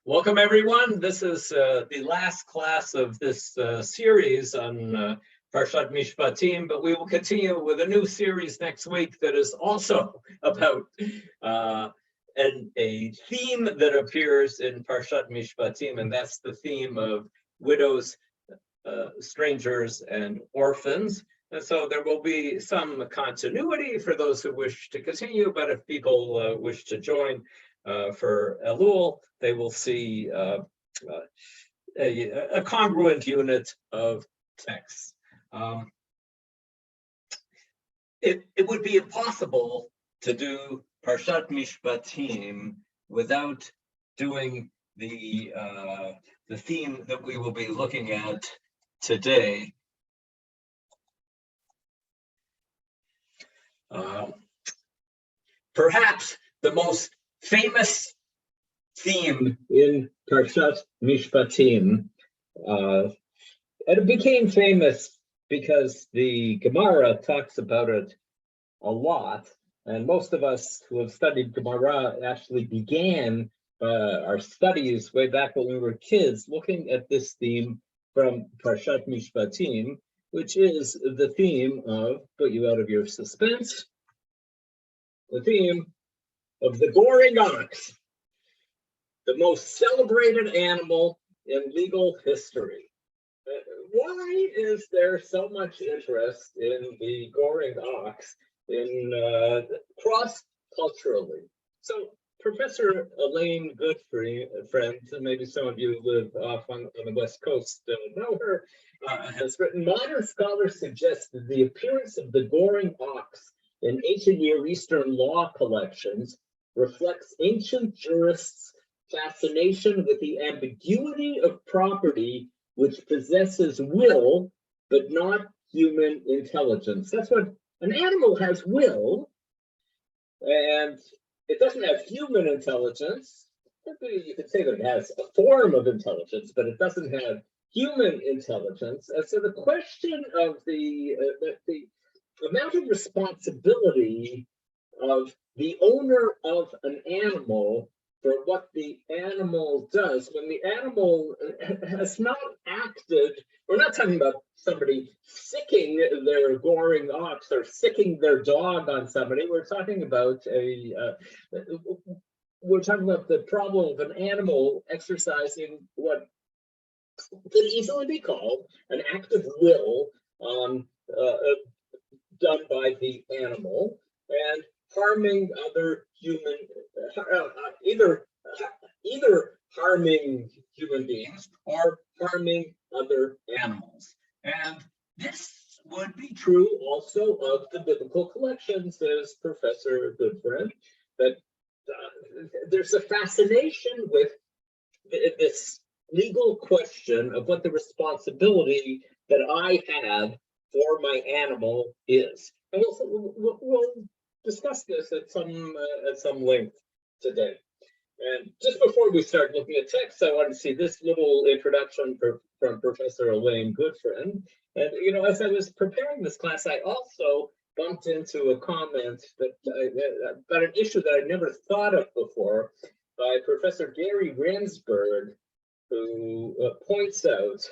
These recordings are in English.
Welcome, everyone. This is the last class of this series on Parshat Mishpatim, but we will continue with a new series next week that is also about a theme that appears in Parshat Mishpatim, and that's the theme of widows, strangers, and orphans. And so there will be some continuity for those who wish to continue, but if people wish to join for Elul, they will see a congruent unit of text. It would be impossible to do Parshat Mishpatim without doing the theme that we will be looking at today. Perhaps the most famous theme in Parshat Mishpatim, and it became famous because the Gemara talks about it a lot, and most of us who have studied Gemara actually began our studies way back when we were kids looking at this theme from Parshat Mishpatim, which is the theme of, put you out of your suspense, the theme of the goring ox, the most celebrated animal in legal history. Why is there so much interest in the goring ox cross-culturally? So Professor Elaine Goodfriend, maybe some of you live off on the West Coast know her, has written, modern scholars suggest that the appearance of the goring ox in ancient Near Eastern law collections reflects ancient jurists' fascination with the ambiguity of property which possesses will, but not human intelligence. That's what an animal has will, and it doesn't have human intelligence. You could say that it has a form of intelligence, but it doesn't have human intelligence. And so the question of the amount of responsibility of the owner of an animal for what the animal does, when the animal has not acted, we're not talking about somebody sicking their goring ox or sicking their dog on somebody. We're talking about the problem of an animal exercising what could easily be called an act of will done by the animal, and harming other human, either harming human beings or harming other animals. And this would be true also of the biblical collections, says Professor Goodfriend, that there's a fascination with this legal question of what the responsibility that I have for my animal is. And we'll discuss this at some length today. And just before we start looking at text, I want to see this little introduction from Professor Elaine Goodfriend. And as I was preparing this class, I also bumped into a comment about an issue that I never thought of before by Professor Gary Ransberg, who points out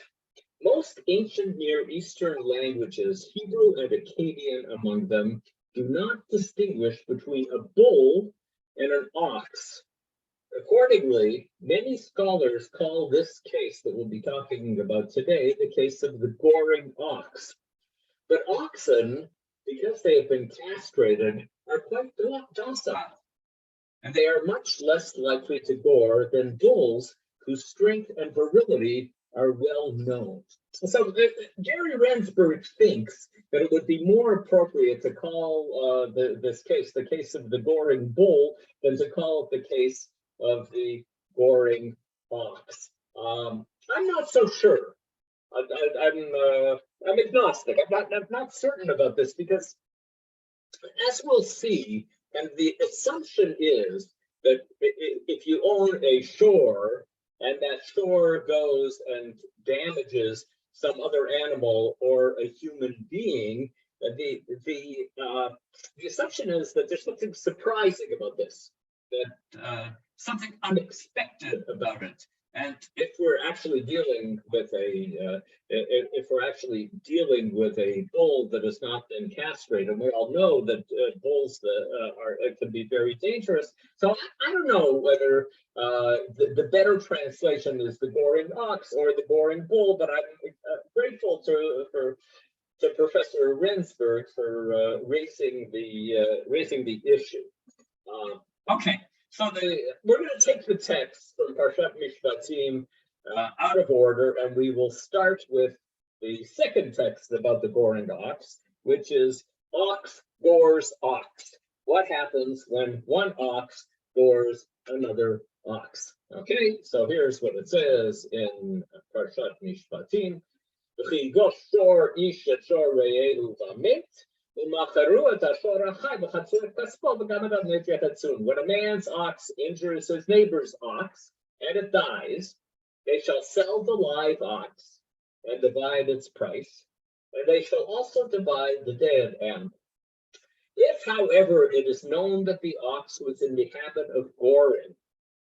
most ancient Near Eastern languages, Hebrew and Akkadian among them, do not distinguish between a bull and an ox. Accordingly, many scholars call this case that we'll be talking about today the case of the goring ox. But oxen, because they have been castrated, are quite docile, and they are much less likely to gore than bulls, whose strength and virility are well known. So Gary Ransberg thinks that it would be more appropriate to call this case the case of the goring bull than to call it the case of the goring ox. I'm not so sure. I'm agnostic. I'm not certain about this because, as we'll see, and the assumption is that if you own a shore and that shore goes and damages some other animal or a human being, the assumption is that there's something surprising about this, that something unexpected about it. And if we're actually dealing with a bull that has not been castrated, and we all know that bulls can be very dangerous. So I don't know whether the better translation is the goring ox or the goring bull, but I'm grateful to Professor Rensburg for raising the issue. Okay. So we're going to take the text from Parshat Mishpatim out of order, and we will start with the second text about the goring ox, which is ox gores ox. What happens when one ox gores another ox? Okay, so here's what it says in Parshat Mishpatim. V'chi gosh shor ish et shor re'elu v'met. When a man's ox injures his neighbor's ox and it dies, they shall sell the live ox and divide its price, and they shall also divide the dead animal. If, however, it is known that the ox was in the habit of goring,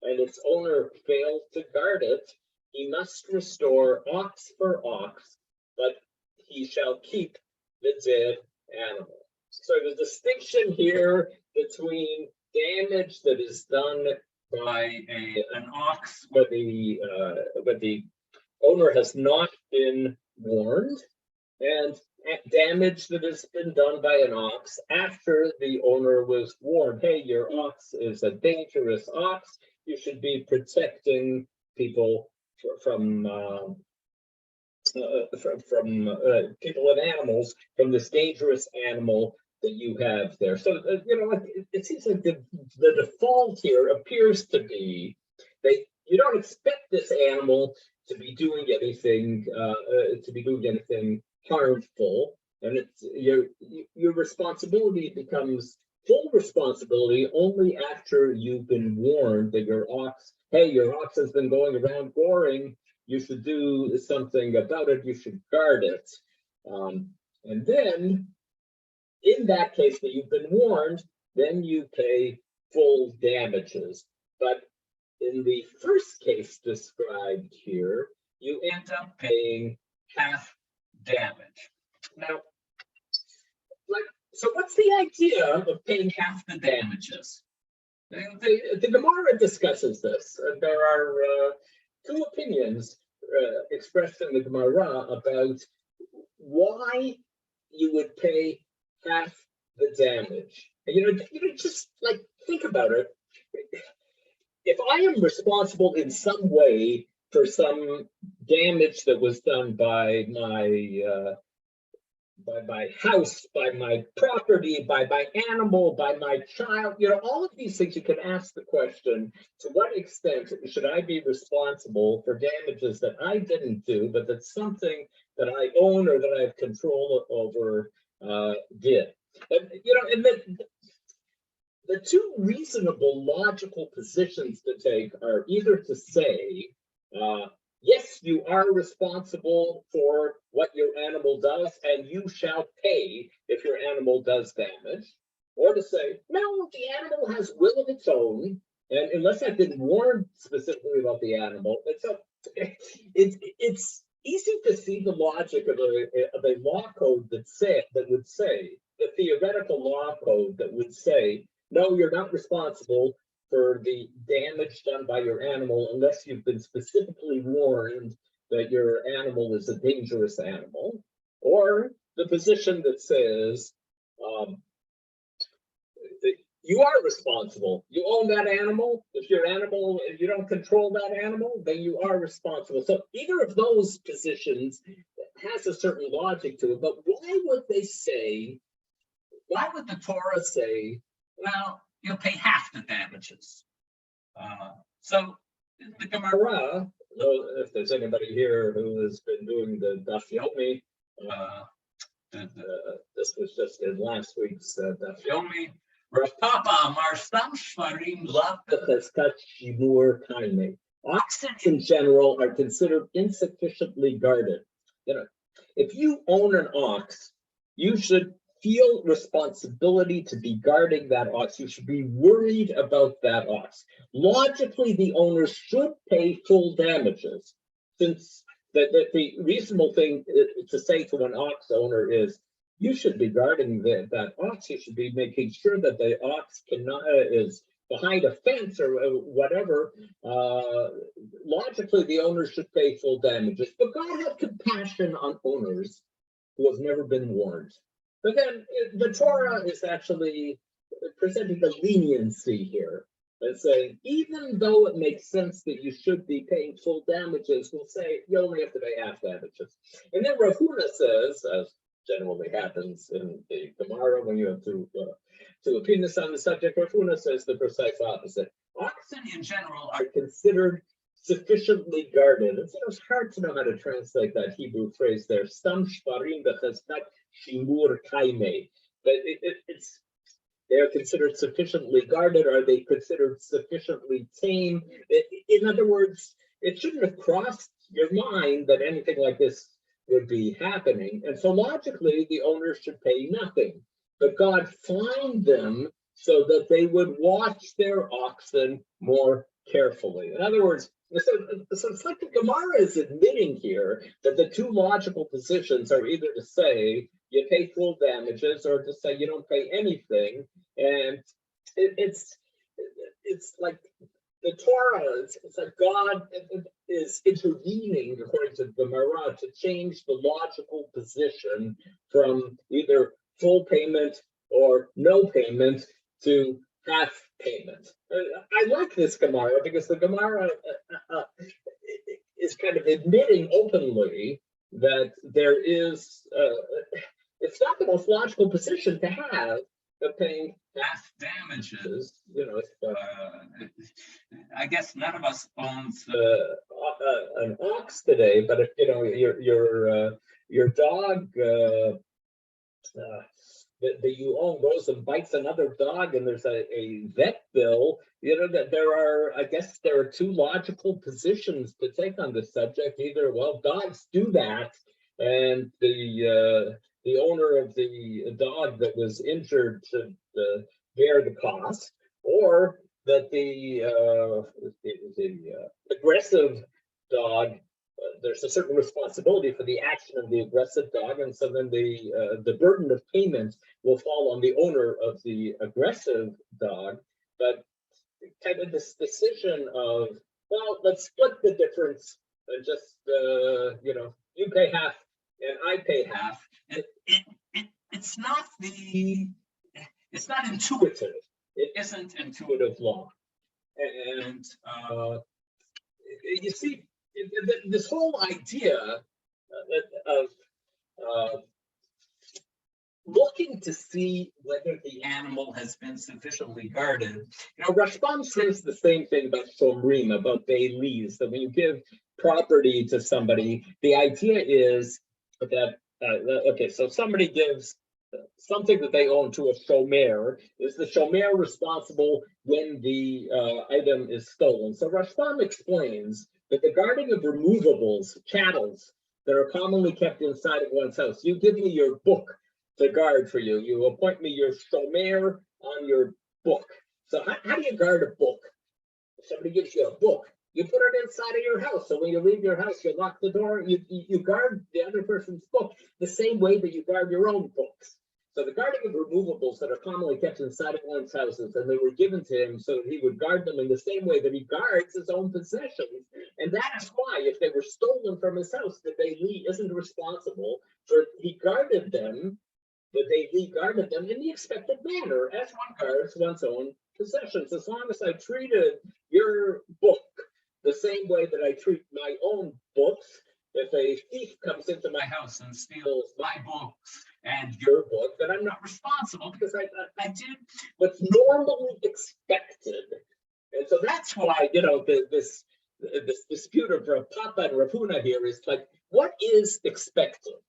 and its owner failed to guard it, he must restore ox for ox, but he shall keep the dead animal. So the distinction here between damage that is done by an ox where the owner has not been warned, and damage that has been done by an ox after the owner was warned. Hey, your ox is a dangerous ox. You should be protecting people from people and animals from this dangerous animal that you have there. So it seems like the default here appears to be that you don't expect this animal to be doing anything harmful, and it's your responsibility becomes full responsibility only after you've been warned that your ox has been going around goring. You should do something about it. You should guard it. And then, in that case that you've been warned, then you pay full damages. But in the first case described here, you end up paying half damage. Now, so what's the idea of paying half the damages? The Gemara discusses this. There are two opinions expressed in the Gemara about why you would pay half the damage. Just think about it. If I am responsible in some way for some damage that was done by my house, by my property, by my animal, by my child, all of these things, you can ask the question, to what extent should I be responsible for damages that I didn't do, but that something that I own or that I have control over did? And the two reasonable, logical positions to take are either to say, yes, you are responsible for what your animal does, and you shall pay if your animal does damage. Or to say, no, the animal has will of its own, and unless I've been warned specifically about the animal, it's easy to see the logic of a law code that would say, the theoretical law code that would say, no, you're not responsible for the damage done by your animal unless you've been specifically warned that your animal is a dangerous animal. Or the position that says that you are responsible. You own that animal. If you don't control that animal, then you are responsible. So either of those positions has a certain logic to it, but why would the Torah say, well, you'll pay half the damages? So the Gemara, if there's anybody here who has been doing the Daf Yomi, this was just in last week's Daf Yomi. Rav Papa Amar Stam Shvarim Lav B'Cheskat Shimur Kaime. Oxen in general are considered insufficiently guarded. If you own an ox, you should feel responsibility to be guarding that ox. You should be worried about that ox. Logically, the owner should pay full damages, since the reasonable thing to say to an ox owner is, you should be guarding that ox. You should be making sure that the ox cannot is behind a fence or whatever. Logically, the owner should pay full damages. But God had compassion on owners who have never been warned. But then the Torah is actually presenting a leniency here and saying, even though it makes sense that you should be paying full damages, we'll say you only have to pay half damages. And then Rav Huna says, as generally happens in the Gemara when you have two opinions on the subject, Rav Huna says the precise opposite. Oxen in general are considered sufficiently guarded. It's hard to know how to translate that Hebrew phrase there. Stam shvarim b'chazkat shimur kaimei. But it's they are considered sufficiently guarded. Are they considered sufficiently tame? In other words, it shouldn't have crossed your mind that anything like this would be happening. And so logically, the owners should pay nothing. But God fined them so that they would watch their oxen more carefully. In other words, so it's like the Gemara is admitting here that the two logical positions are either to say you pay full damages or to say you don't pay anything. And it's like the Torah, it's like God is intervening, according to the Gemara, to change the logical position from either full payment or no payment to half payment. I like this Gemara because the Gemara is kind of admitting openly that there is, it's not the most logical position to have of paying half damages. I guess none of us owns an ox today, but if your dog that you own goes and bites another dog and there's a vet bill, that there are two logical positions to take on this subject. Either, well, dogs do that, and the owner of the dog that was injured should bear the cost, or that the aggressive dog, there's a certain responsibility for the action of the aggressive dog, and so then the burden of payment will fall on the owner of the aggressive dog. But kind of this decision of, well, let's split the difference and just you pay half and I pay half. It's not intuitive. It isn't intuitive law, and you see. This whole idea of looking to see whether the animal has been sufficiently guarded. Rashbam says the same thing about shomrim, about beilis, that when you give property to somebody, the idea is that, so somebody gives something that they own to a shomer. Is the shomer responsible when the item is stolen? So Rashbam explains that the guarding of removables, chattels, that are commonly kept inside of one's house. You give me your book to guard for you. You appoint me your shomer on your book. So how do you guard a book? If somebody gives you a book, you put it inside of your house. So when you leave your house, you lock the door, you guard the other person's book the same way that you guard your own books. So the guarding of removables that are commonly kept inside of one's houses, and they were given to him so that he would guard them in the same way that he guards his own possessions. And that is why, if they were stolen from his house, the Beli isn't responsible for he guarded them, the Beli guarded them in the expected manner, as one guards one's own possessions. As long as I treated your book the same way that I treat my own books, if a thief comes into my house and steals my books and your book, then I'm not responsible because I did what's normally expected. And so that's why, this dispute of Rav Papa and Rav Huna here is like, what is expected?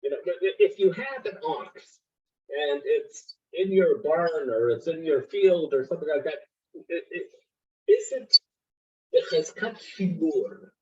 If you have an ox and it's in your barn or it's in your field or something like that, is it the cheskat shibur?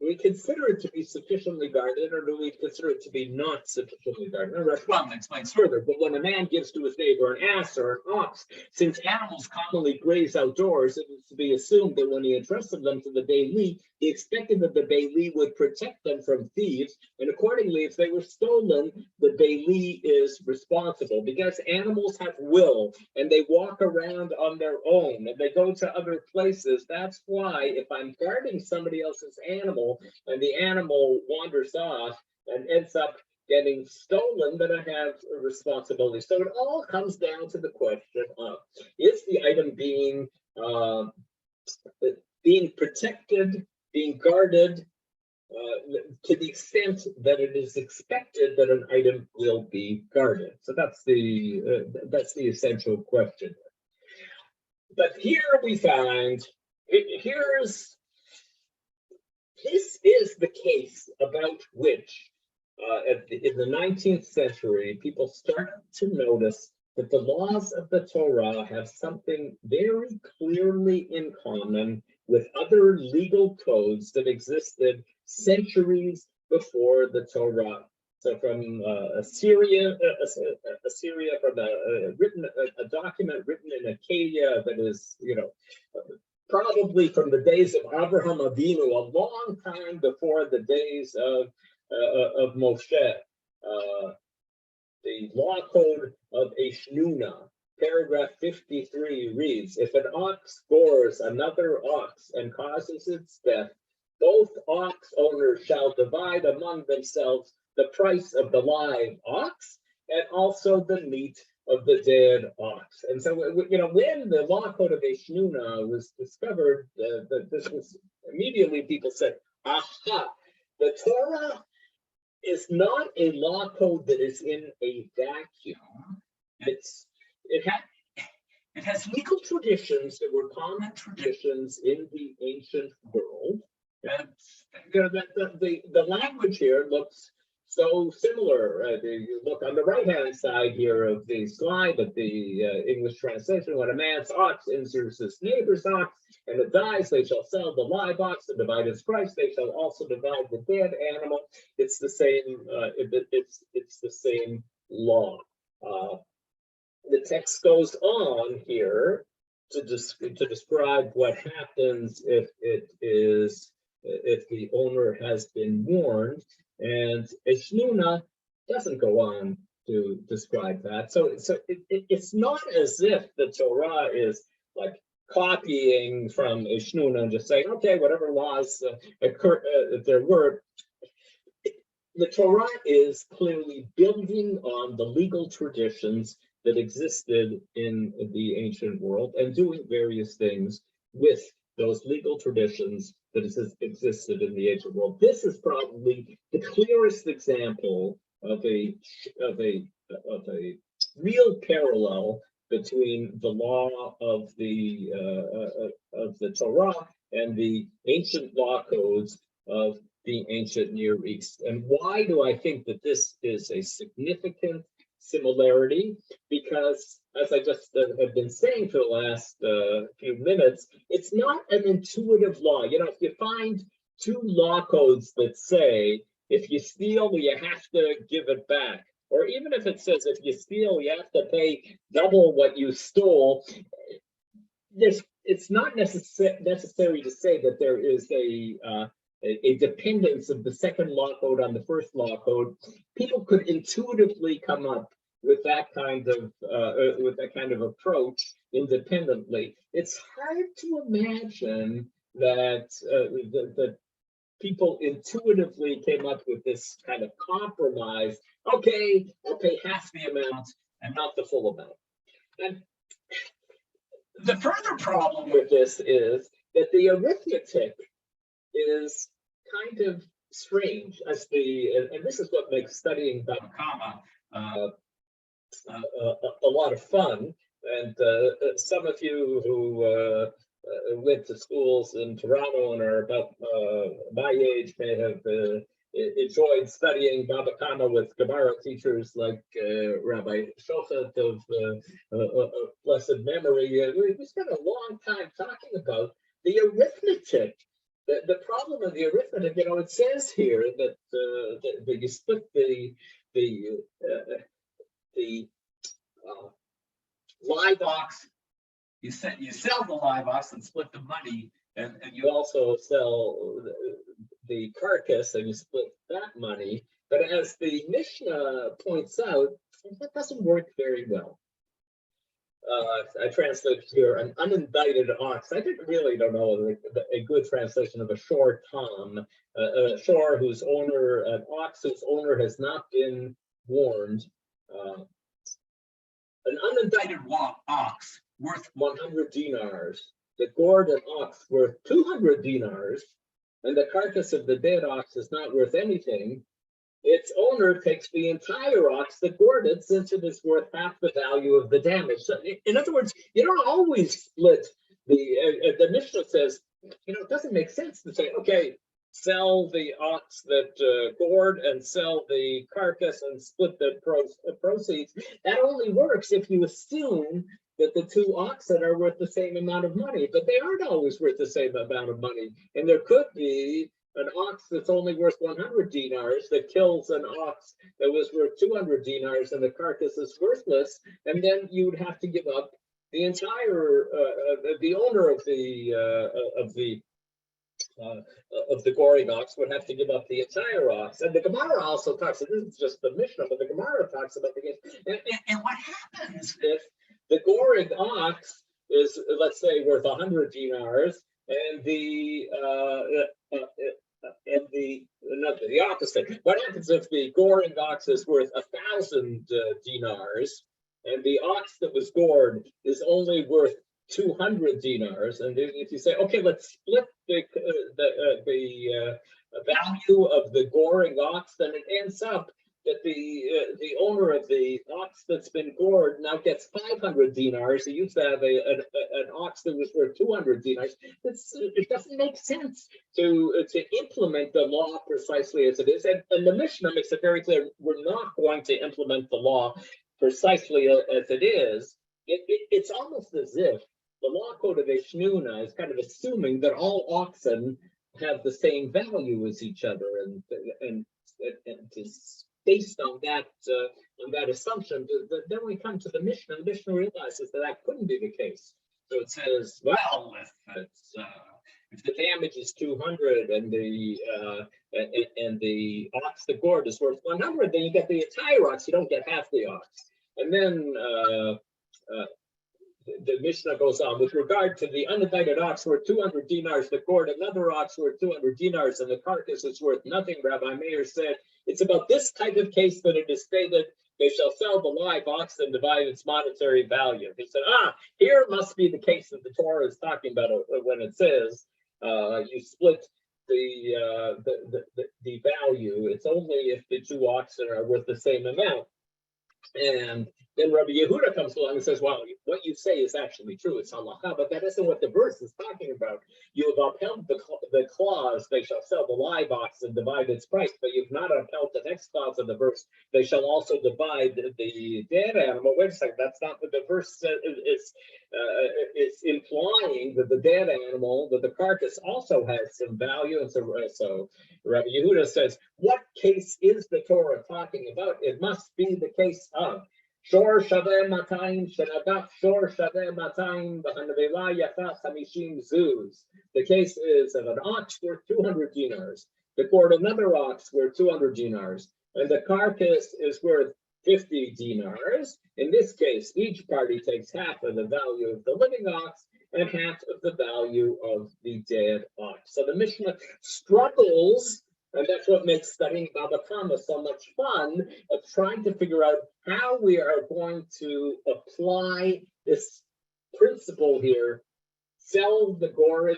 we consider it to be sufficiently guarded, or do we consider it to be not sufficiently guarded? And Rabbi explains further, but when a man gives to his neighbor an ass or an ox, since animals commonly graze outdoors, it is to be assumed that when he entrusted them to the Bailey, he expected that the Bailey would protect them from thieves, and accordingly, if they were stolen, the Bailey is responsible, because animals have will, and they walk around on their own, and they go to other places. That's why if I'm guarding somebody else's animal, and the animal wanders off and ends up getting stolen, then I have a responsibility. So it all comes down to the question of, is the item being protected, being guarded, to the extent that it is expected that an item will be guarded? So that's the essential question. But here we find, this is the case about which, in the 19th century, people started to notice that the laws of the Torah have something very clearly in common with other legal codes that existed centuries before the Torah. So from Assyria, from a document written in Acadia that is, probably from the days of Abraham Avinu, a long time before the days of Moshe. The law code of Eshnuna, paragraph 53 reads, if an ox gores another ox and causes its death, both ox owners shall divide among themselves the price of the live ox and also the meat of the dead ox. And so, when the law code of Eshnuna was discovered, that this was immediately people said, aha, the Torah is not a law code that is in a vacuum. It has legal traditions that were common traditions in the ancient world. And the language here looks so similar. You look on the right-hand side here of the slide at the English translation. When a man's ox injures his neighbor's ox and it dies, they shall sell the live ox and divide its price. They shall also divide the dead animal. It's the same. It's the same law. The text goes on here to describe what happens if the owner has been warned. And Eshnuna doesn't go on to describe that. So it's not as if the Torah is like copying from Eshnuna and just saying, okay, whatever laws occur, there were. The Torah is clearly building on the legal traditions that existed in the ancient world and doing various things with those legal traditions that existed in the ancient world. This is probably the clearest example of a real parallel between the law of the Torah and the ancient law codes of the ancient Near East. And why do I think that this is a significant similarity? Because, as I just have been saying for the last few minutes, it's not an intuitive law. If you find two law codes that say, if you steal, you have to give it back, or even if it says, if you steal, you have to pay double what you stole, it's not necessary to say that there is a dependence of the second law code on the first law code. People could intuitively come up with that kind of approach independently. It's hard to imagine that that people intuitively came up with this kind of compromise. Okay, I'll pay half the amount and not the full amount. And the further problem with this is that the arithmetic is kind of strange, and this is what makes studying Bava Kama a lot of fun. And some of you who went to schools in Toronto and are about my age may have enjoyed studying Bava Kama with Gemara teachers like Rabbi Shochet of blessed memory. We spent a long time talking about the arithmetic The problem of the arithmetic, it says here that you split the live ox. You sell the live ox and split the money, and you also sell the carcass and you split that money. But as the Mishnah points out, that doesn't work very well. I translated here an unindicted ox. I really don't know a good translation of a shore tom, a shore whose owner, an ox whose owner has not been warned. An unindicted ox worth 100 dinars, the gored an ox worth 200 dinars, and the carcass of the dead ox is not worth anything. Its owner takes the entire ox that gored it, since it is worth half the value of the damage. So, in other words, you don't always split the Mishnah says, it doesn't make sense to say, okay, sell the ox that gored and sell the carcass and split the proceeds. That only works if you assume that the two oxen are worth the same amount of money, but they aren't always worth the same amount of money. And there could be an ox that's only worth 100 dinars that kills an ox that was worth 200 dinars and the carcass is worthless, and then you would have to give up the entire, the owner of the goring ox would have to give up the entire ox. And the Gemara also talks, and this is just the Mishnah, but the Gemara talks about the case. And what happens if the goring ox is, let's say, worth 100 dinars, and the opposite? What happens if the goring ox is worth 1,000 dinars, and the ox that was gored is only worth 200 dinars? And if you say, okay, let's split the value of the goring ox, then it ends up that the owner of the ox that's been gored now gets 500 dinars. He used to have an ox that was worth 200 dinars. It doesn't make sense to implement the law precisely as it is. And the Mishnah makes it very clear, we're not going to implement the law precisely as it is. It's almost as if the law code of Eshnuna is kind of assuming that all oxen have the same value as each other, and based on that assumption, then we come to the Mishnah. The Mishnah realizes that couldn't be the case. So it says, well, if the damage is 200 and the ox that gored is worth 100, then you get the entire ox. You don't get half the ox. And then the Mishnah goes on, with regard to the unindicted ox worth 200 dinars, the gored another ox worth 200 dinars, and the carcass is worth nothing. Rabbi Meir said, it's about this type of case that it is stated, they shall sell the live ox and divide its monetary value. He said, here must be the case that the Torah is talking about when it says you split the value. It's only if the two oxen are worth the same amount. And then Rabbi Yehuda comes along and says, well, what you say is actually true, it's halacha, but that isn't what the verse is talking about. You have upheld the clause, they shall sell the live ox and divide its price, but you've not upheld the next clause of the verse, they shall also divide the dead animal. Wait a second, that's not what the verse says. It's implying that the dead animal, that the carcass also has some value. And so Rabbi Yehuda says, what case is the Torah talking about? It must be the case of Shor Shaveh Matayim Shenagat Shor Shaveh Matayim V'Hanavela Yafat Hamishim Zuz. The case is of an ox worth 200 dinars, the gored another ox worth 200 dinars, and the carcass is worth 50 dinars. In this case, each party takes half of the value of the living ox and half of the value of the dead ox. So the Mishnah struggles, and that's what makes studying Bava Kama so much fun, of trying to figure out how we are going to apply this principle here. Sell the gored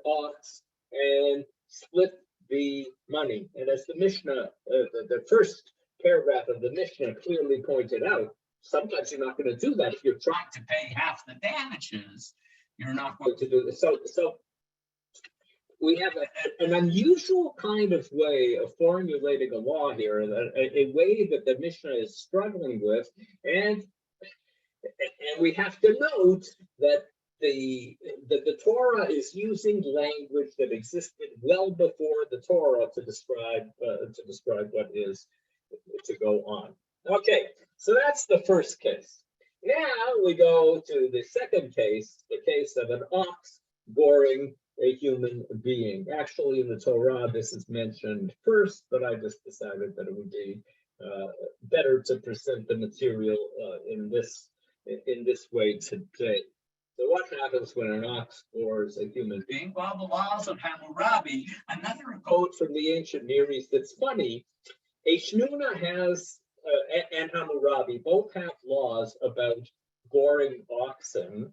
ox, and split the money. And as the Mishnah, the first paragraph of the Mishnah clearly pointed out, sometimes you're not going to do that. If you're trying to pay half the damages, you're not going to do this. So we have an unusual kind of way of formulating a law here, a way that the Mishnah is struggling with, and we have to note that the Torah is using language that existed well before the Torah to describe what is to go on. Okay, so that's the first case. Now we go to the second case, the case of an ox goring a human being. Actually, in the Torah, this is mentioned first, but I just decided that it would be better to present the material in this way today. So what happens when an ox gores a human being? Well, the laws of Hammurabi, another code from the ancient Near East that's funny. Shnuna has and Hammurabi both have laws about goring oxen.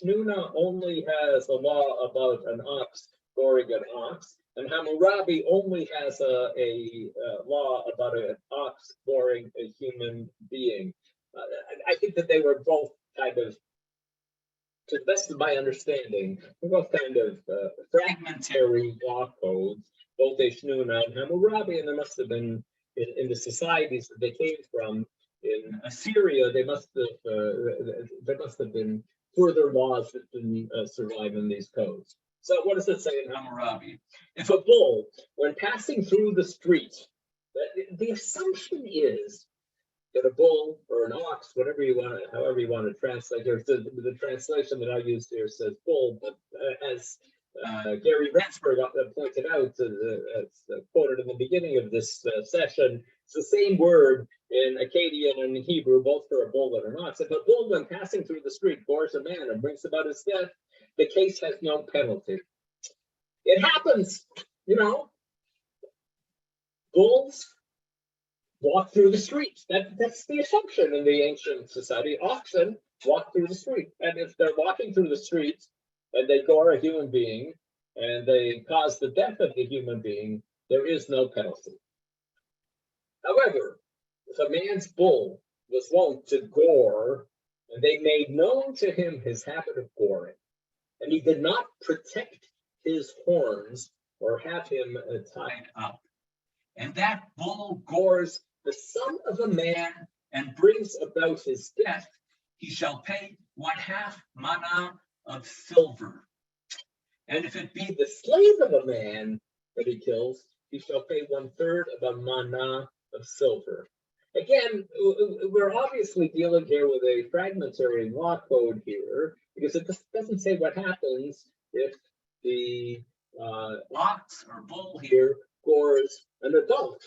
Shnuna only has a law about an ox goring an ox, and Hammurabi only has a law about an ox goring a human being. I think that they were both kind of, to the best of my understanding, they're both kind of fragmentary law codes, both Shnuna and Hammurabi, and there must have been, in the societies that they came from, in Assyria, there must have been further laws that didn't survive in these codes. So what does it say in Hammurabi? If a bull, when passing through the street, the assumption is that a bull or an ox, however you want to translate, the translation that I used here says bull, but as Gary Rensburg pointed out, as quoted in the beginning of this session, it's the same word in Akkadian and in Hebrew, both for a bull and an ox. If a bull, when passing through the street, gores a man and brings about his death, the case has no penalty. It happens, bulls walk through the streets. That's the assumption in the ancient society. Oxen walk through the street, and if they're walking through the streets and they gore a human being and they cause the death of the human being, there is no penalty. However, if a man's bull was wont to gore, and they made known to him his habit of goring, and he did not protect his horns or have him tied up, and that bull gores the son of a man and brings about his death, he shall pay 1/2 mana of silver. And if it be the slave of a man that he kills, he shall pay 1/3 of a mana of silver. Again, we're obviously dealing here with a fragmentary law code here, because it doesn't say what happens if the ox or bull here gores an adult.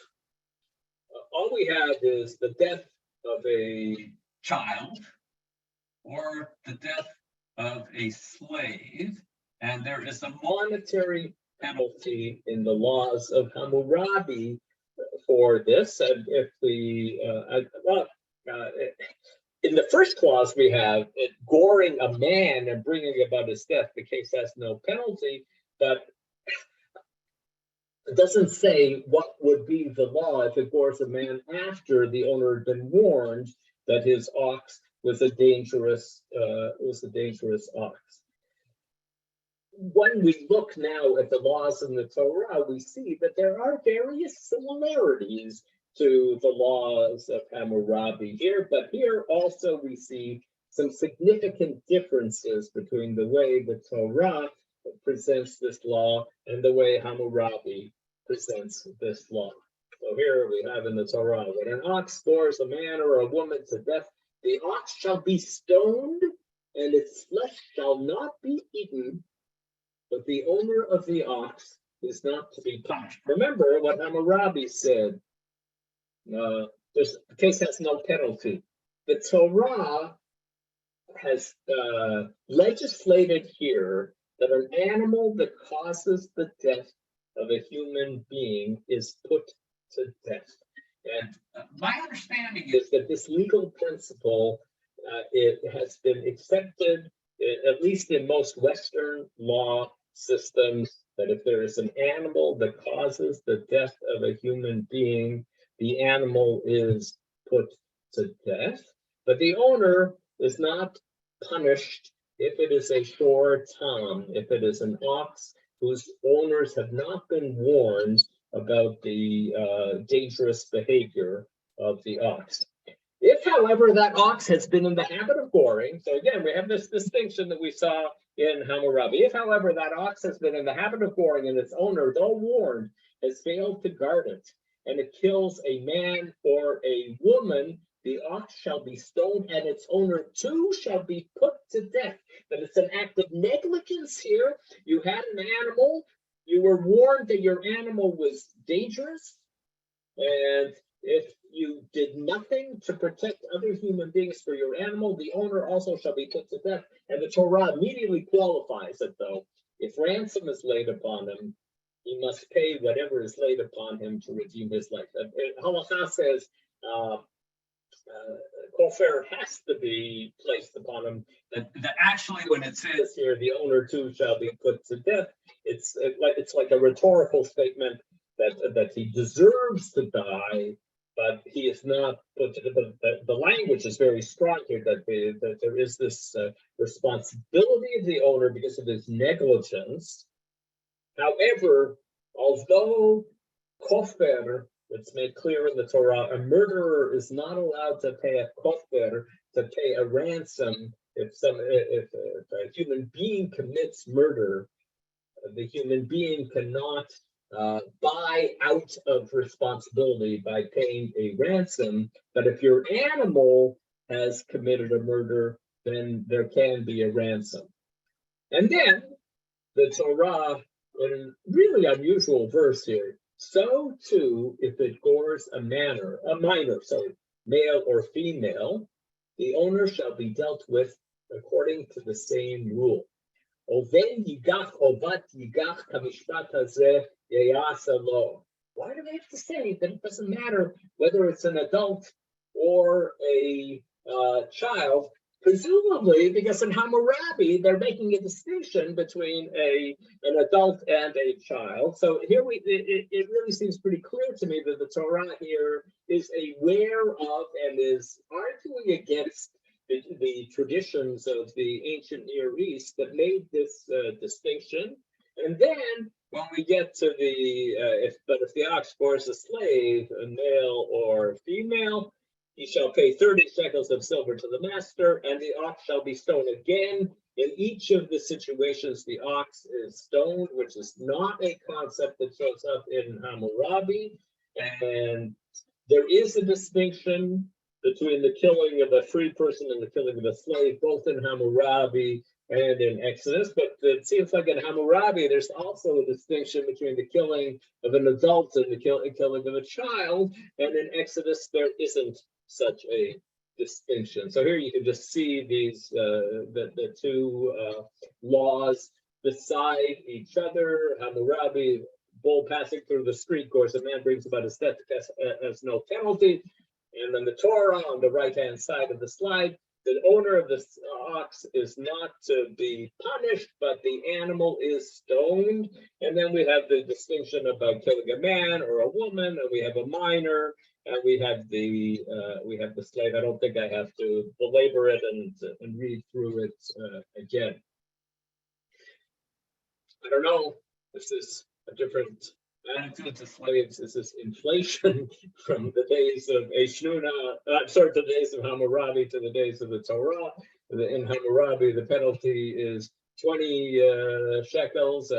All we have is the death of a child or the death of a slave, and there is a monetary penalty in the laws of Hammurabi for this. And if in the first clause we have it goring a man and bringing about his death, the case has no penalty, but it doesn't say what would be the law if it gores a man after the owner had been warned that his ox was a dangerous ox. When we look now at the laws in the Torah, we see that there are various similarities to the laws of Hammurabi here, but here also we see some significant differences between the way the Torah presents this law and the way Hammurabi presents this law. So here we have in the Torah, when an ox gores a man or a woman to death, the ox shall be stoned and its flesh shall not be eaten, but the owner of the ox is not to be punished. Remember what Hammurabi said. The case has no penalty. The Torah has legislated here that an animal that causes the death of a human being is put to death. And my understanding is that this legal principle, it has been accepted, at least in most Western law systems, that if there is an animal that causes the death of a human being, the animal is put to death, but the owner is not punished if it is a shor tam, if it is an ox whose owners have not been warned about the dangerous behavior of the ox. If, however, that ox has been in the habit of goring, so again, we have this distinction that we saw in Hammurabi. If, however, that ox has been in the habit of goring and its owner, though warned, has failed to guard it, and it kills a man or a woman, the ox shall be stoned, and its owner too shall be put to death. But it's an act of negligence here. You had an animal, you were warned that your animal was dangerous, and if you did nothing to protect other human beings for your animal, the owner also shall be put to death. And the Torah immediately qualifies it, though. If ransom is laid upon him, he must pay whatever is laid upon him to redeem his life. Halakha says kofar has to be placed upon him. That actually, when it says here, the owner too shall be put to death, it's like a rhetorical statement that he deserves to die, but he is not put to death. The language is very strong here that there is this responsibility of the owner because of his negligence. However, although kofar, it's made clear in the Torah, a murderer is not allowed to pay a kofar, to pay a ransom. If a human being commits murder, the human being cannot buy out of responsibility by paying a ransom. But if your animal has committed a murder, then there can be a ransom. And then the Torah, in a really unusual verse here, so too, if it gores a minor, male or female, the owner shall be dealt with according to the same rule. Oven yigach ovat yigach kamishpat hazeh yeyasa lo. Why do they have to say that it doesn't matter whether it's an adult or a child? Presumably, because in Hammurabi, they're making a distinction between an adult and a child. So here it really seems pretty clear to me that the Torah here is aware of and is arguing against the traditions of the ancient Near East that made this distinction. And then when we get to if the ox gores a slave, a male or female, he shall pay 30 shekels of silver to the master, and the ox shall be stoned again. In each of the situations, the ox is stoned, which is not a concept that shows up in Hammurabi. And there is a distinction between the killing of a free person and the killing of a slave, both in Hammurabi and in Exodus. But it seems like in Hammurabi, there's also a distinction between the killing of an adult and the killing of a child. And in Exodus, there isn't such a distinction. So here you can just see these the two laws beside each other. Hammurabi, bull passing through the street, of course, a man brings about his death as no penalty. And then the Torah on the right-hand side of the slide, the owner of the ox is not to be punished, but the animal is stoned. And then we have the distinction about killing a man or a woman, and we have a minor, and we have the slave. I don't think I have to belabor it and read through it again. I don't know if this is a different attitude to slaves. Is this inflation from the days of the days of Hammurabi to the days of the Torah? In Hammurabi, the penalty is 20 shekels,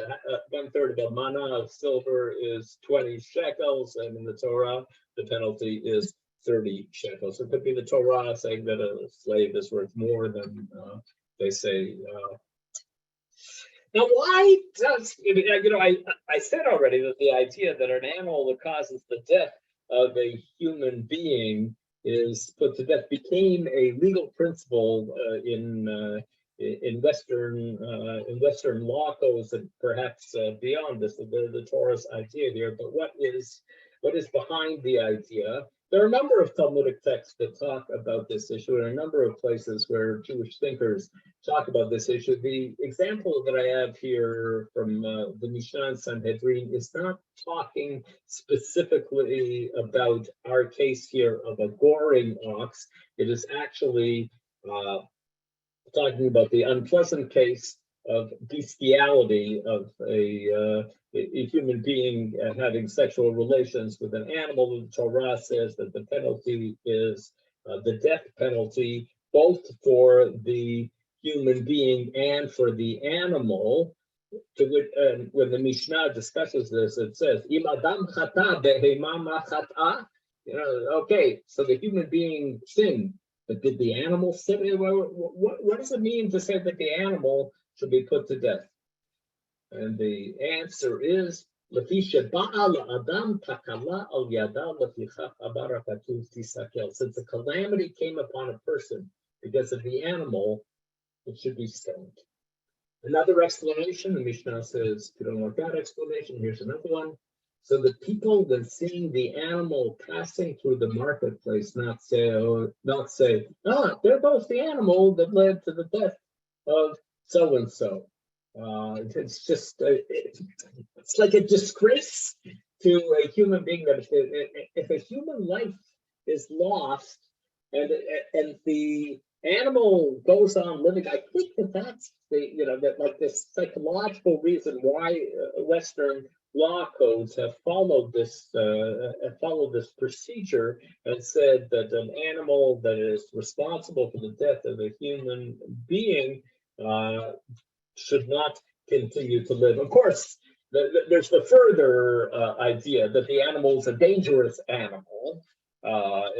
1/3 of a mana of silver is 20 shekels, and in the Torah, the penalty is 30 shekels. So it could be the Torah saying that a slave is worth more than they say. Now, why does, I said already that the idea that an animal that causes the death of a human being is put to death became a legal principle in Western law codes and perhaps beyond this, the Torah's idea here. But what is behind the idea? There are a number of Talmudic texts that talk about this issue, and a number of places where Jewish thinkers talk about this issue. The example that I have here from the Mishnah and Sanhedrin is not talking specifically about our case here of a goring ox. It is actually talking about the unpleasant case of bestiality of a human being having sexual relations with an animal. The Torah says that the penalty is the death penalty, both for the human being and for the animal. To which, when the Mishnah discusses this, it says, "Im adam chata behema ma chata." Okay, so the human being sinned, but did the animal sin? What does it mean to say that the animal should be put to death? And the answer is, since a calamity came upon a person because of the animal, it should be stoned. Another explanation, the Mishnah says, if you don't want that explanation, here's another one. So the people, when seeing the animal passing through the marketplace, not say, there goes the animal that led to the death of so-and-so. It's just, it's like a disgrace to a human being that if a human life is lost and the animal goes on living, I think that's this psychological reason why Western law codes have followed this procedure and said that an animal that is responsible for the death of a human being should not continue to live. Of course, there's the further idea that the animal is a dangerous animal.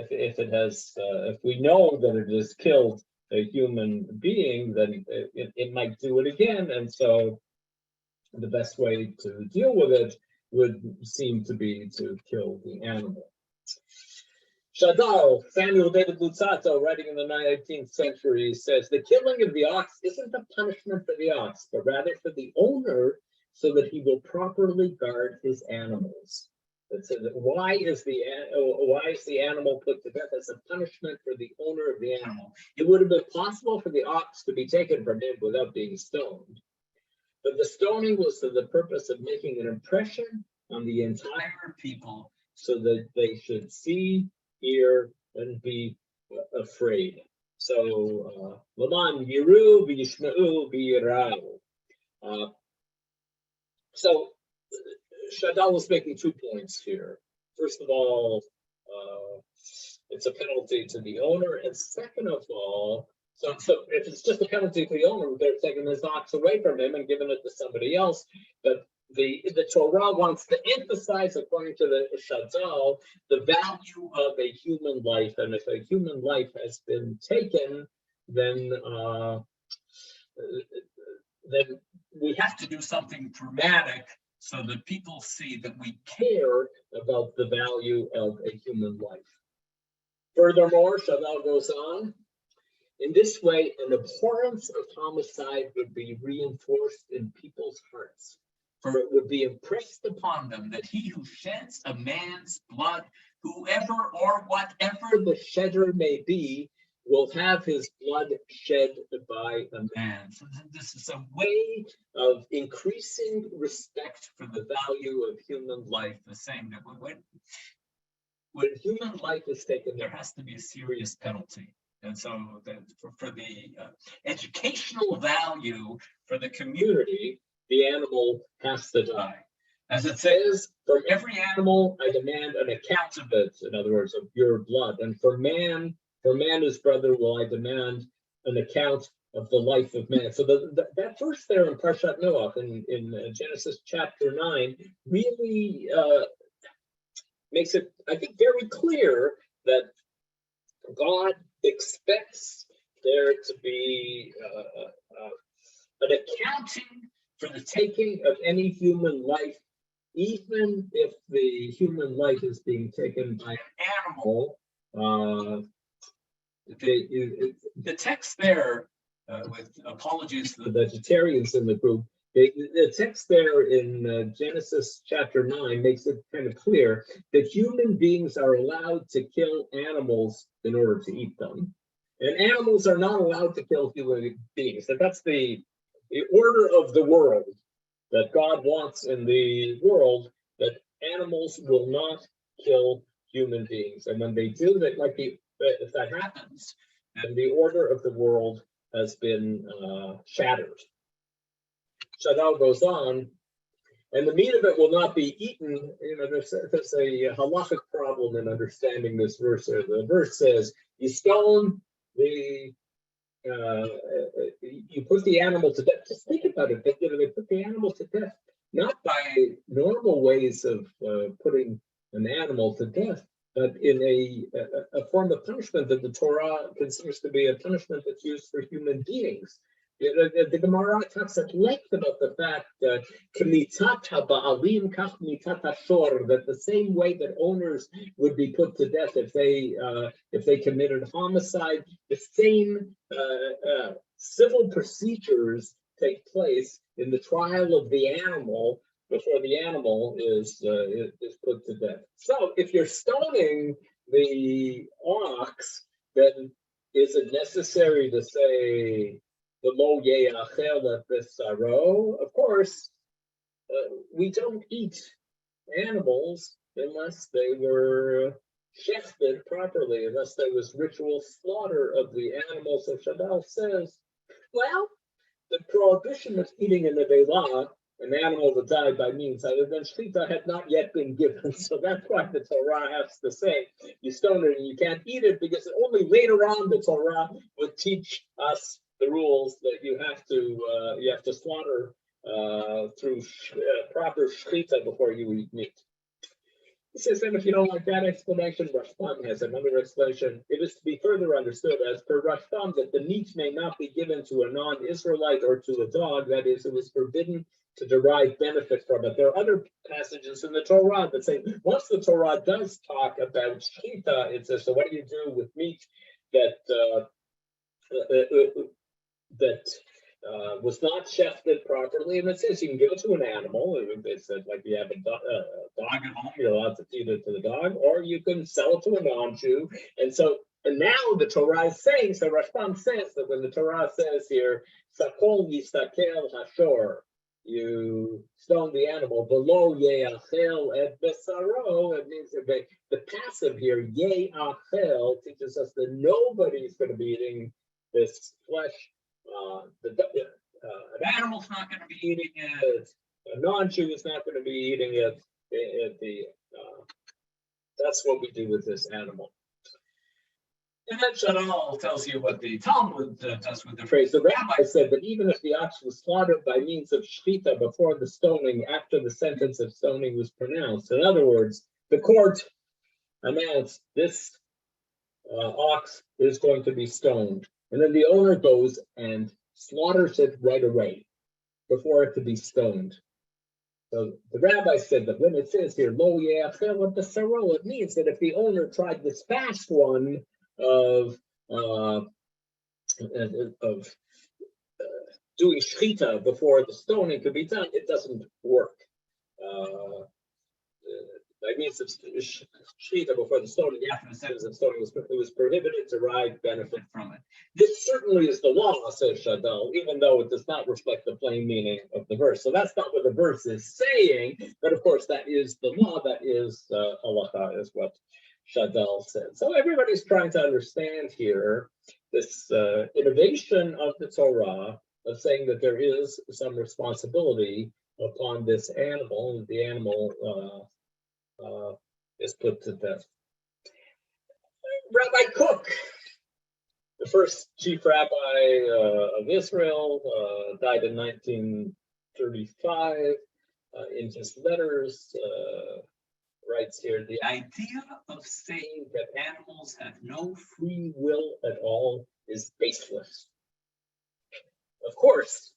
If we know that it has killed a human being, then it might do it again. And so the best way to deal with it would seem to be to kill the animal. Shadal, Samuel David Luzzato, writing in the 19th century, says, the killing of the ox isn't a punishment for the ox, but rather for the owner, so that he will properly guard his animals. It says, why is the animal put to death as a punishment for the owner of the animal? It would have been possible for the ox to be taken from him without being stoned. But the stoning was for the purpose of making an impression on the entire people, so that they should see, hear, and be afraid. So, Laman Yiru v'yishma'u v'yirau. So, Shadal was making 2 points here. First of all, it's a penalty to the owner, and second of all, so if it's just a penalty to the owner, they're taking his ox away from him and giving it to somebody else. But the Torah wants to emphasize, according to the Shadal, the value of a human life, and if a human life has been taken, then we have to do something dramatic so that people see that we care about the value of a human life. Furthermore, Shadal goes on, in this way, an abhorrence of homicide would be reinforced in people's hearts, for it would be impressed upon them that he who sheds a man's blood, whoever or whatever the shedder may be, will have his blood shed by a man. So this is a way of increasing respect for the value of human life, the saying that when human life is taken, there has to be a serious penalty. And so for the educational value for the community, the animal has to die. As it says, from every animal I demand an account of it, in other words, of your blood. And for man his brother will I demand an account of the life of man. So that verse there in Parshat Noach, in Genesis chapter 9, really makes it, I think, very clear that God expects there to be an accounting for the taking of any human life, even if the human life is being taken by an animal. The text there, with apologies to the vegetarians in the group, the text there in Genesis chapter 9 makes it kind of clear that human beings are allowed to kill animals in order to eat them. And animals are not allowed to kill human beings. And that's the order of the world that God wants in the world, that animals will not kill human beings. And when they do, that might be, if that happens, then the order of the world has been shattered. Shadal goes on, and the meat of it will not be eaten. There's a halachic problem in understanding this verse. The verse says, you stone the, you put the animal to death. Just think about it. They put the animal to death, not by normal ways of putting an animal to death, but in a form of punishment that the Torah considers to be a punishment that's used for human beings. The Gemara talks at length about the fact that that the same way that owners would be put to death if they committed homicide, the same civil procedures take place in the trial of the animal before the animal is put to death. So if you're stoning the ox, then is it necessary to say the lo ye'achel at besaro? Of course, we don't eat animals unless they were shechted properly, unless there was ritual slaughter of the animal. So Shadal says, well, the prohibition of eating an avelah, an animal that died by means other than shechita, had not yet been given. So that's why the Torah has to say you stone it and you can't eat it, because only later on the Torah would teach us the rules that you have to slaughter through proper shechita before you eat meat. He says, and if you don't like that explanation, Rashbam has another explanation. It is to be further understood, as per Rashbam, that the meat may not be given to a non-Israelite or to a dog. That is, it was forbidden to derive benefit from it. There are other passages in the Torah that say, once the Torah does talk about shechita, it says, so what do you do with meat that was not shechted properly? And it says you can give it to an animal. It says, like, you have a dog at home, you're allowed to feed it to the dog, or you can sell it to a non-Jew. And now the Torah is saying, so Rashbam says that when the Torah says here, Sakol yistakel hashor, you stone the animal, below ye'achel et besaro, it means the passive here, ye'achel, teaches us that nobody's going to be eating this flesh. An animal's not going to be eating it. A non-Jew is not going to be eating it. That's what we do with this animal. And then Shadal tells you what the Talmud does with the phrase. The Rabbi said that even if the ox was slaughtered by means of shechita before the stoning, after the sentence of stoning was pronounced, in other words, the court announced this ox is going to be stoned. And then the owner goes and slaughters it right away before it could be stoned. So the rabbi said that when it says here, lo ye'achel et besaro, it means that if the owner tried this fast one of doing shechita before the stoning could be done, it doesn't work. By means of shechita before the stoning, after the sentence of stoning it was prohibited to derive benefit from it. This certainly is the law, says Shadal, even though it does not reflect the plain meaning of the verse. So that's not what the verse is saying, but of course that is the law, that is halacha, is what Shadal said. So everybody's trying to understand here this innovation of the Torah of saying that there is some responsibility upon this animal, and the animal is put to death. Rabbi Kook, the first chief rabbi of Israel, died in 1935. In his letters, writes here, the idea of saying that animals have no free will at all is baseless. Of course,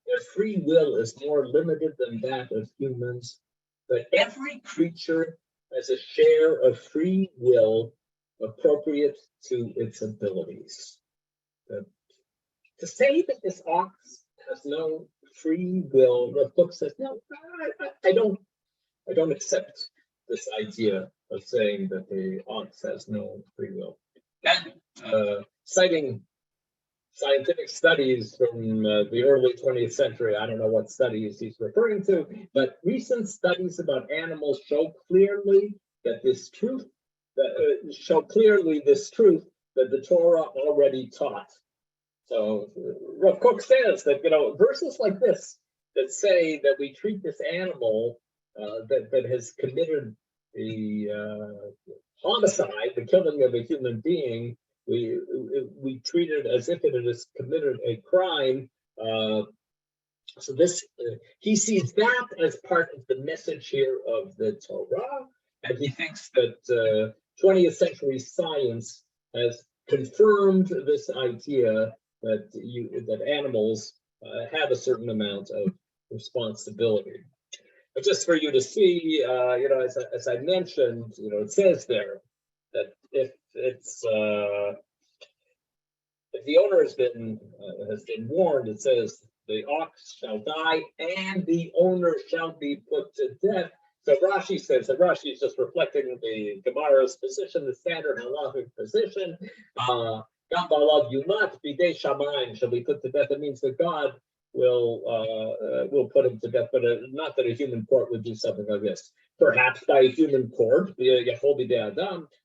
their free will is more limited than that of humans, but every creature has a share of free will appropriate to its abilities. To say that this ox has no free will, the book says, no, I don't accept this idea of saying that the ox has no free will. And citing scientific studies from the early 20th century, I don't know what studies he's referring to, but recent studies about animals show clearly that this truth, that the Torah already taught. So Rav Kook says that, verses like this that say that we treat this animal that has committed the homicide, the killing of a human being, we treat it as if it has committed a crime. So this, he sees that as part of the message here of the Torah, and he thinks that 20th century science has confirmed this idea that animals have a certain amount of responsibility. But just for you to see, as I mentioned, it says there that if the owner has been warned, it says the ox shall die and the owner shall be put to death. So Rashi says that Rashi is just reflecting the Gemara's position, the standard halachic position. Gam ba'alav yumat bidei shamayim shall be put to death. It means that God will put him to death, but not that a human court would do something like this. Perhaps by a human court,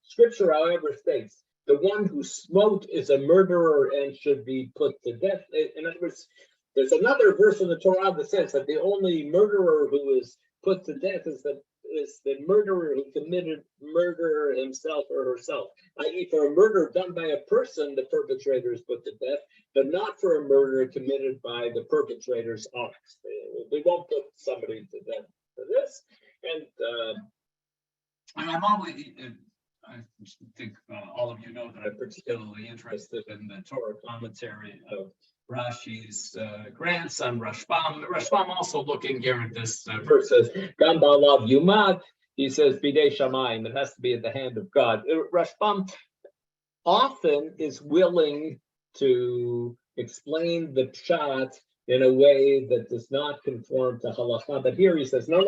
Scripture, however, states the one who smote is a murderer and should be put to death. In other words, there's another verse in the Torah that says that the only murderer who is put to death is the murderer who committed murder himself or herself. I.e., for a murder done by a person, the perpetrator is put to death, but not for a murder committed by the perpetrator's ox. We won't put somebody to death for this. And I'm always, I think all of you know that I'm particularly interested in the Torah commentary of Rashi's grandson, Rashbam. Rashbam also looking here at this verse says, Gam ba'alav yumad, he says, Bidei shamayim, it has to be at the hand of God. Rashbam often is willing to explain the pshat in a way that does not conform to halakha, but here he says, no,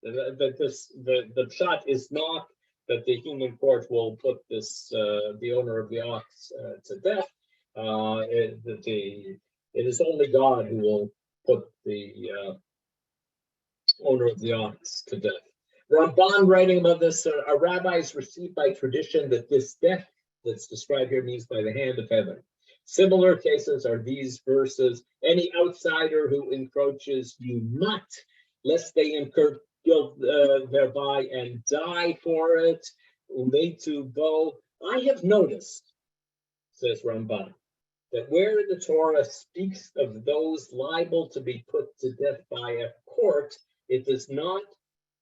the pshat is not that the human court will put the owner of the ox to death. It is only God who will put the owner of the ox to death. Ramban writing about this, our rabbis received by tradition that this death that's described here means by the hand of heaven. Similar cases are these verses. Any outsider who encroaches, you not, lest they incur guilt thereby and die for it. Umetu. I have noticed, says Ramban, that where the Torah speaks of those liable to be put to death by a court, it does not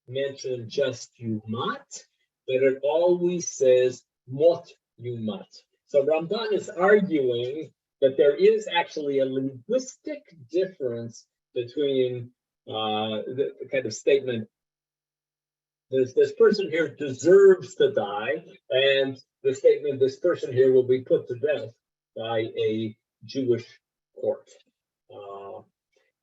mention just yumat, but it always says mot yumat. So Ramban is arguing that there is actually a linguistic difference between the kind of statement, this person here deserves to die, and the statement, this person here will be put to death by a Jewish court.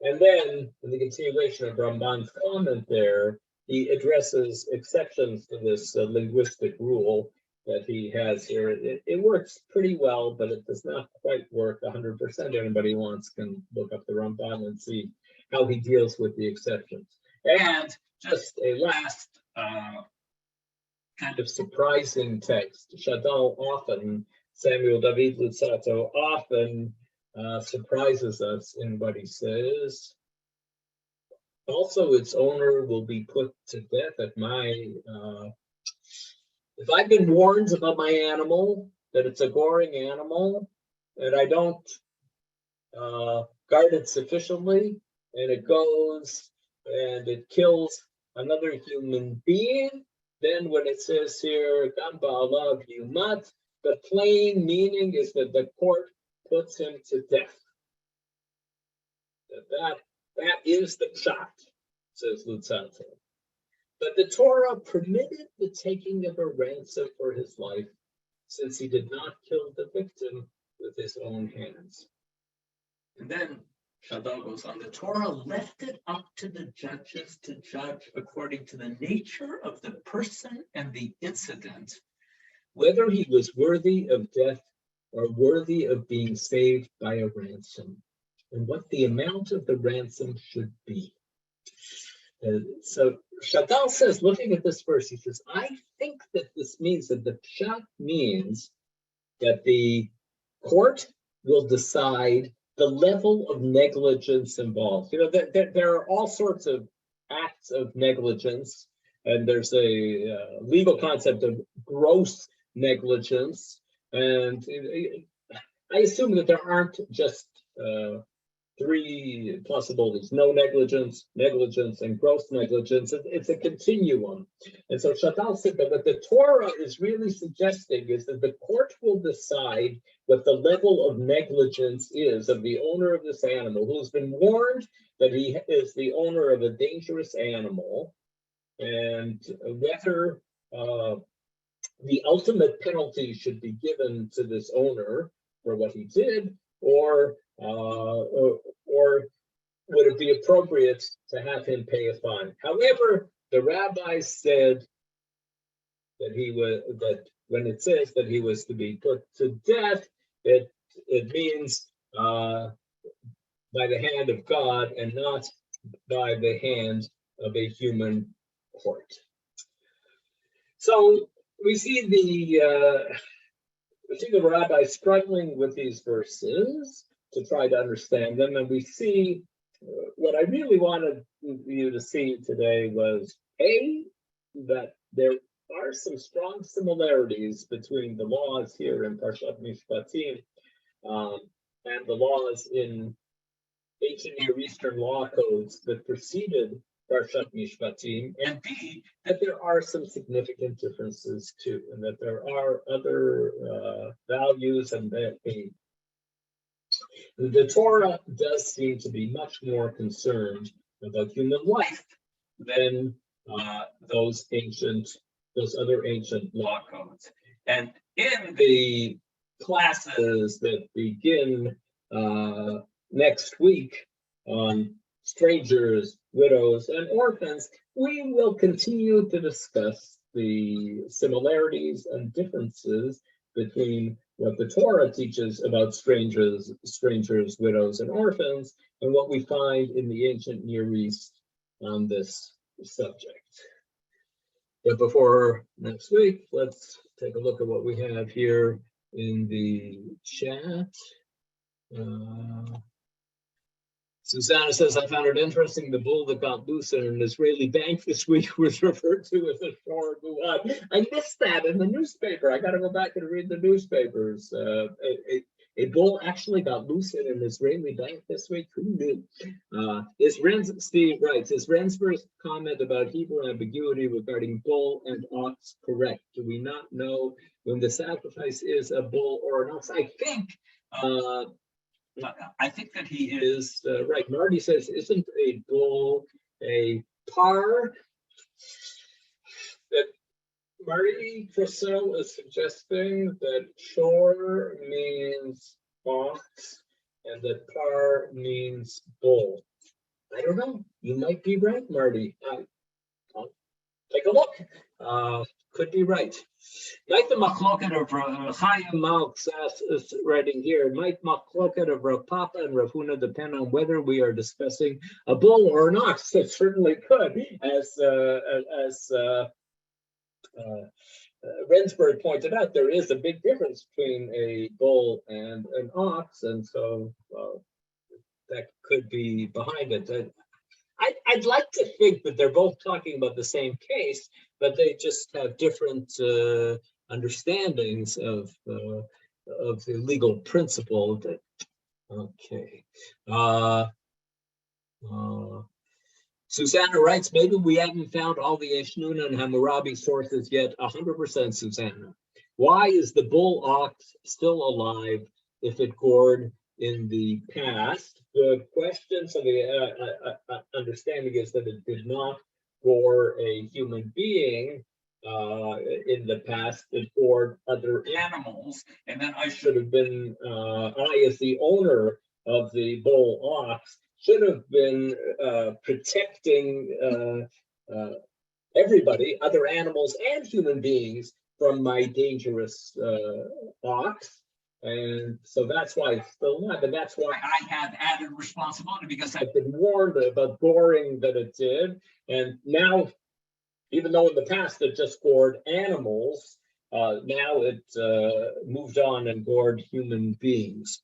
And then, in the continuation of Ramban's comment there, he addresses exceptions to this linguistic rule that he has here. It works pretty well, but it does not quite work 100%. Anybody who wants can look up the Ramban and see how he deals with the exceptions. And just a last kind of surprising text. Shadal often, Samuel David Luzzatto often surprises us in what he says. Also, its owner will be put to death at my, if I've been warned about my animal, that it's a goring animal, and I don't guard it sufficiently, and it goes and it kills another human being, then when it says here, Gam ba'alav yumat, the plain meaning is that the court puts him to death. That is the pshat, says Luzzatto. But the Torah permitted the taking of a ransom for his life, since he did not kill the victim with his own hands. And then Shadal goes on, the Torah left it up to the judges to judge according to the nature of the person and the incident, whether he was worthy of death or worthy of being saved by a ransom, and what the amount of the ransom should be. So Shadal says, looking at this verse, he says, I think that this means that the pshat means that the court will decide the level of negligence involved. There are all sorts of acts of negligence, and there's a legal concept of gross negligence. And I assume that there aren't just three possibilities: no negligence, negligence, and gross negligence. It's a continuum. And so Shadal said that what the Torah is really suggesting is that the court will decide what the level of negligence is of the owner of this animal, who's been warned that he is the owner of a dangerous animal, and whether the ultimate penalty should be given to this owner for what he did, or would it be appropriate to have him pay a fine? However, the rabbis said that when it says that he was to be put to death, it means by the hand of God and not by the hand of a human court. So we see the rabbi struggling with these verses to try to understand them, and we see what I really wanted you to see today was that there are some strong similarities between the laws here in Parshat Mishpatim and the laws in ancient Near Eastern law codes that preceded Parshat Mishpatim, and B, that there are some significant differences too, and that there are other values and that the Torah does seem to be much more concerned about human life than those other ancient law codes. And in the classes that begin next week on strangers, widows, and orphans, we will continue to discuss the similarities and differences between what the Torah teaches about strangers, widows, and orphans, and what we find in the ancient Near East on this subject. But before next week, let's take a look at what we have here in the chat. Susanna says, I found it interesting the bull that got loose in an Israeli bank this week was referred to as a shor muad. I missed that in the newspaper. I got to go back and read the newspapers. A bull actually got loose in an Israeli bank this week. Who knew? Steve writes, is Rensburg's comment about Hebrew ambiguity regarding bull and ox correct? Do we not know when the sacrifice is a bull or an ox? I think that he is right. Marty says, isn't a bull a par? That Marty Purcell is suggesting that shor means ox and that par means bull. I don't know. You might be right, Marty. I'll take a look. Could be right. Might the machloket of Chaim Malks is writing here, might machloket of Rav Papa and Rav Huna depend on whether we are discussing a bull or an ox? It certainly could, as Rensburg pointed out, there is a big difference between a bull and an ox, and so that could be behind it. I'd like to think that they're both talking about the same case, but they just have different understandings of the legal principle. Okay. Susanna writes, maybe we haven't found all the Eshnuna and Hammurabi sources yet. 100%, Susanna. Why is the bull ox still alive if it gored in the past? The question, so the understanding is that it did not gore a human being in the past, it gored other animals, and then I should have been, I as the owner of the bull ox, should have been protecting everybody, other animals and human beings, from my dangerous ox. And so that's why it's still alive, and that's why I have added responsibility, because I've been warned about goring that it did. And now, even though in the past it just gored animals, now it moved on and gored human beings.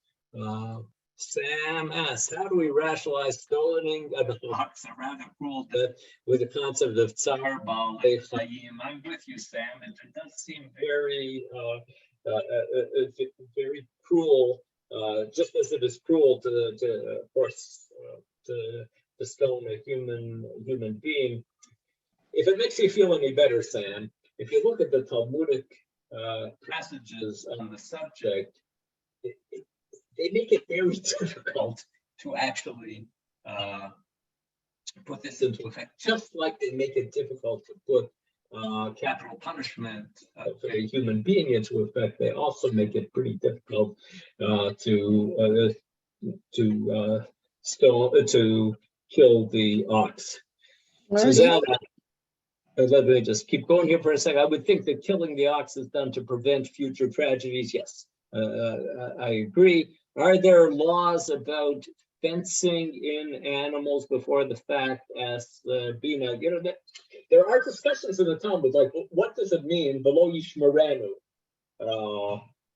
Sam asks, how do we rationalize stoning of the ox, a rather cruel death, with the concept of tsar Baal Chaim? I'm with you, Sam. It does seem very, very cruel, just as it is cruel to of course, to stone a human being. If it makes you feel any better, Sam, if you look at the Talmudic passages on the subject, they make it very difficult to actually put this into effect, just like they make it difficult to put capital punishment of a human being into effect. They also make it pretty difficult to kill the ox. Susanna, let me just keep going here for a second. I would think that killing the ox is done to prevent future tragedies. Yes, I agree. Are there laws about fencing in animals before the fact? As Bina, there are discussions in the Talmud, like what does it mean, below yishmerenu?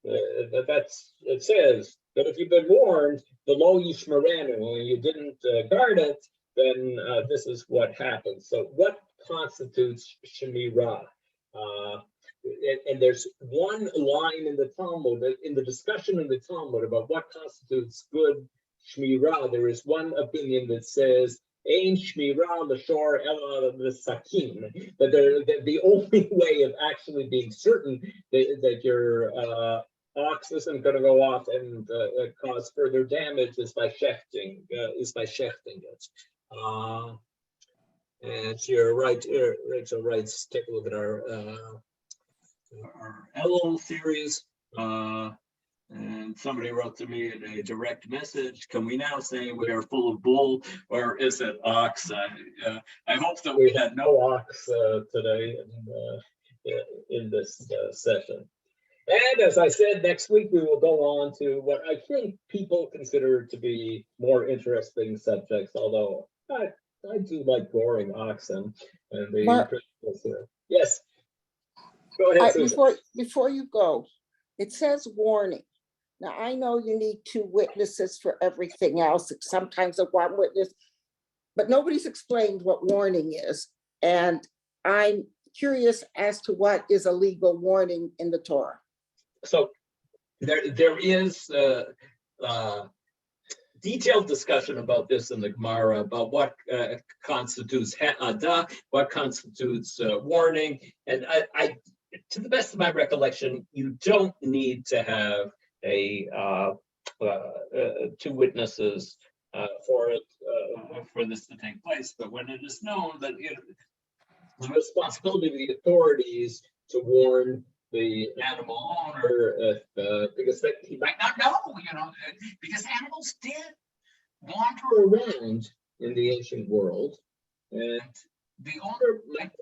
It says that if you've been warned, below yishmerenu, and you didn't guard it, then this is what happens. So what constitutes shemirah? And there's one line in the Talmud, in the discussion in the Talmud about what constitutes good shmirah. There is one opinion that says, Ein shmirah l'shor ela l'sakin, that the only way of actually being certain that your ox isn't going to go off and cause further damage is by shechting it. And you're right, Rachel writes, take a look at our Elul series, and somebody wrote to me in a direct message, can we now say we are full of bull, or is it ox? I hope that we had no ox today in this session. And as I said, next week we will go on to what I think people consider to be more interesting subjects, although I do like goring oxen and the principles here. Yes. Go ahead, before you go, it says warning. Now, I know you need 2 witnesses for everything else, sometimes a 1 witness, but nobody's explained what warning is. And I'm curious as to what is a legal warning in the Torah. So there is detailed discussion about this in the Gemara, about what constitutes ha'ada, what constitutes warning. And I, to the best of my recollection, you don't need to have a 2 witnesses for this to take place. But when it is known that the responsibility of the authorities to warn the animal owner, because he might not know, because animals did wander around in the ancient world, and the owner might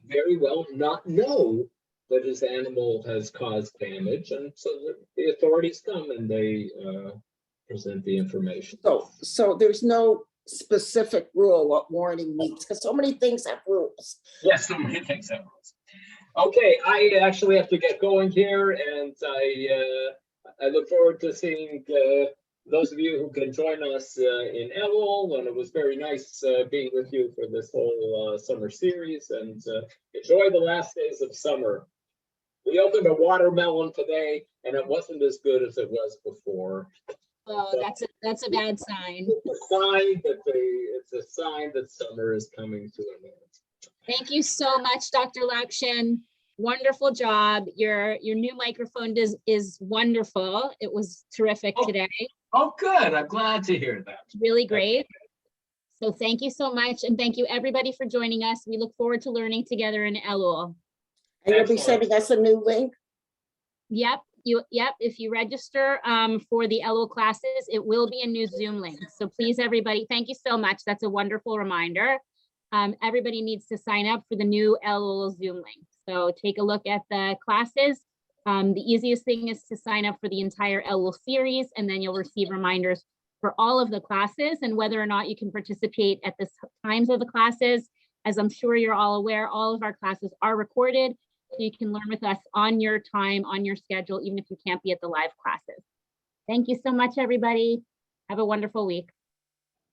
very well not know that his animal has caused damage, and so the authorities come and they present the information. So there's no specific rule what warning means, because so many things have rules. Yes, so many things have rules. Okay, I actually have to get going here, and I look forward to seeing those of you who can join us in Elul, and it was very nice being with you for this whole summer series, and enjoy the last days of summer. We opened a watermelon today, and it wasn't as good as it was before. Oh, that's a bad sign. It's a sign that summer is coming to an end. Thank you so much, Dr. Lockshin. Wonderful job. Your new microphone is wonderful. It was terrific today. Oh, good. I'm glad to hear that. Really great. So thank you so much. And thank you everybody for joining us. We look forward to learning together in Elul. And you'll be sending us a new link? Yep. If you register for the Elul classes, it will be a new Zoom link. So please, everybody, thank you so much. That's a wonderful reminder. Everybody needs to sign up for the new Elul Zoom link. So take a look at the classes. The easiest thing is to sign up for the entire Elul series, and then you'll receive reminders for all of the classes and whether or not you can participate at the times of the classes. As I'm sure you're all aware, all of our classes are recorded, so you can learn with us on your time, on your schedule, even if you can't be at the live classes. Thank you so much, everybody. Have a wonderful week.